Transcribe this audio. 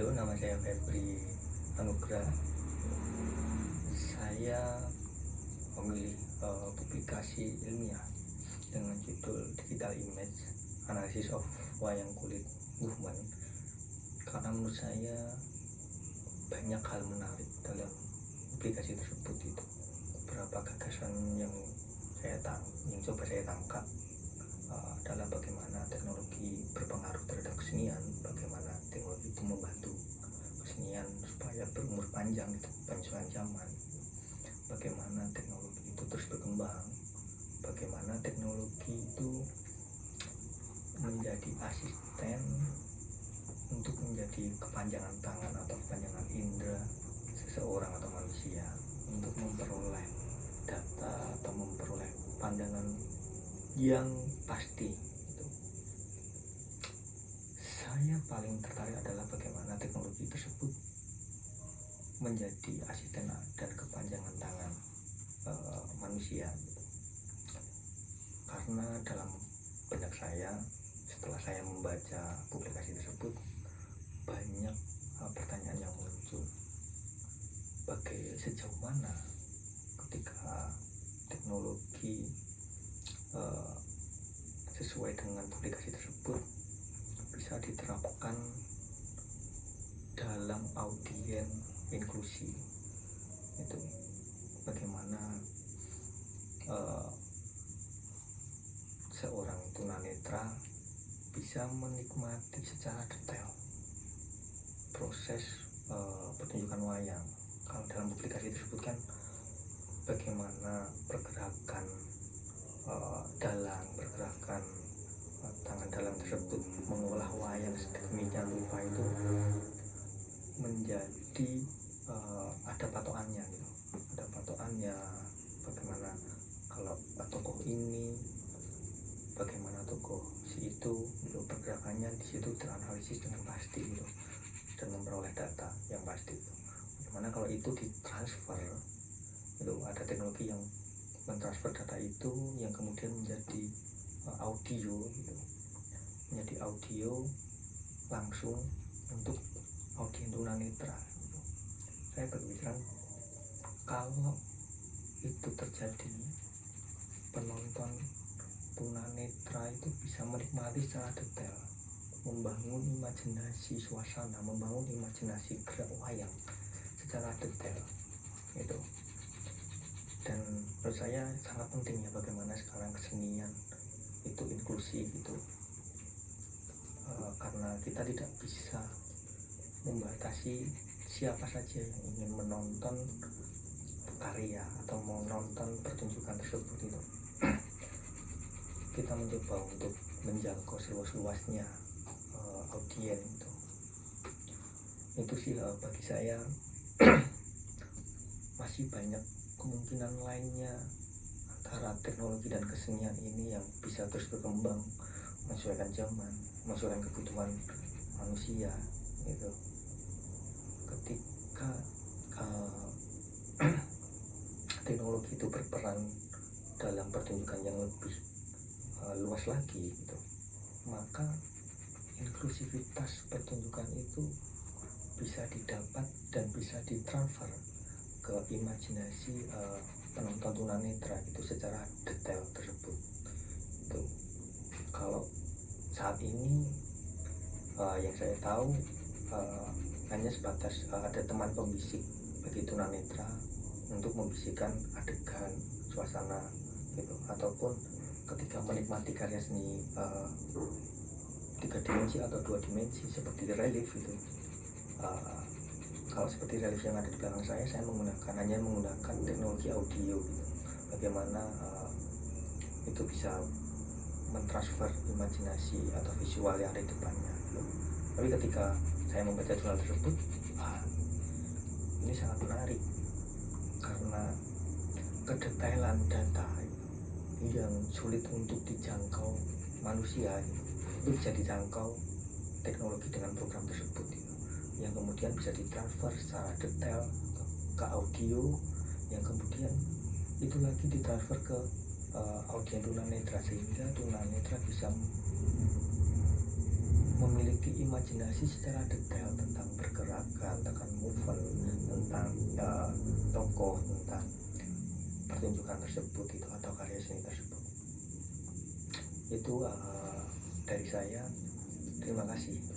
Halo, nama saya Febri Anugrah. Saya memilih publikasi ilmiah dengan judul Digital Image Analysis of Wayang Kulit Movement karena menurut saya banyak hal menarik dalam publikasi tersebut. Itu beberapa gagasan yang coba saya tangkap adalah bagaimana teknologi berpengaruh terhadap kesenian, bagaimana teknologi itu membantu kesenian supaya berumur panjang, itu penyesuaian zaman, bagaimana teknologi itu terus berkembang, bagaimana teknologi itu menjadi asisten untuk menjadi kepanjangan tangan atau kepanjangan indera seseorang atau manusia untuk memperoleh data atau memperoleh pandangan yang pasti. Saya paling tertarik adalah bagaimana teknologi tersebut menjadi asisten dan kepanjangan tangan manusia. Karena dalam benak saya, setelah saya membaca publikasi tersebut, banyak pertanyaan yang muncul. Sejauh mana ketika teknologi sesuai dengan publikasi tersebut bisa diterapkan dalam audiens inklusi. Itu bagaimana seorang tunanetra bisa menikmati secara detail proses pertunjukan wayang. Kalau dalam publikasi tersebut kan bagaimana pergerakan dalang, pergerakan tangan dalang tersebut mengolah wayang sedemikian rupa itu menjadi ada patokannya gitu. Ada patokannya bagaimana kalau tokoh ini, bagaimana tokoh si itu gitu, pergerakannya di situ teranalisis dengan pasti gitu, dan memperoleh data yang pasti gitu. Bagaimana kalau itu ditransfer gitu, ada teknologi yang mentransfer data itu yang kemudian menjadi audio gitu, menjadi audio langsung untuk audiens tunanetra gitu. Saya berpikiran kalau itu terjadi, penonton tunanetra itu bisa menikmati secara detail, membangun imajinasi suasana, membangun imajinasi gerak wayang secara detail gitu. Dan menurut saya sangat penting ya bagaimana sekarang kesenian itu inklusi gitu, karena kita tidak bisa membatasi siapa saja yang ingin menonton karya atau menonton pertunjukan tersebut itu. Kita mencoba untuk menjangkau seluas-luasnya audiens itu sih bagi saya masih banyak kemungkinan lainnya antara teknologi dan kesenian ini yang bisa terus berkembang, menyesuaikan zaman, menyesuaikan kebutuhan manusia gitu. Ketika teknologi itu berperan dalam pertunjukan yang lebih luas lagi gitu, maka inklusivitas pertunjukan itu bisa didapat dan bisa ditransfer ke imajinasi penonton tunanetra itu secara detail tersebut. Itu kalau saat ini yang saya tahu hanya sebatas ada teman pembisik bagi tunanetra untuk membisikkan adegan, suasana gitu, ataupun ketika menikmati karya seni 3 dimensi atau 2 dimensi seperti relief gitu. Kalau seperti relief yang ada di belakang saya hanya menggunakan teknologi audio gitu. Bagaimana itu bisa mentransfer imajinasi atau visual yang ada di depannya gitu. Tapi ketika saya membaca jurnal tersebut, ini sangat menarik karena kedetailan data yang sulit untuk dijangkau manusia gitu, itu bisa dijangkau teknologi dengan program tersebut gitu, yang kemudian bisa ditransfer secara detail ke audio, yang kemudian itu lagi ditransfer ke audiens tunanetra, sehingga tunanetra bisa memiliki imajinasi secara detail tentang pergerakan uh, tokoh, tentang pertunjukan tersebut itu atau karya seni tersebut. Itu dari saya. Terima kasih.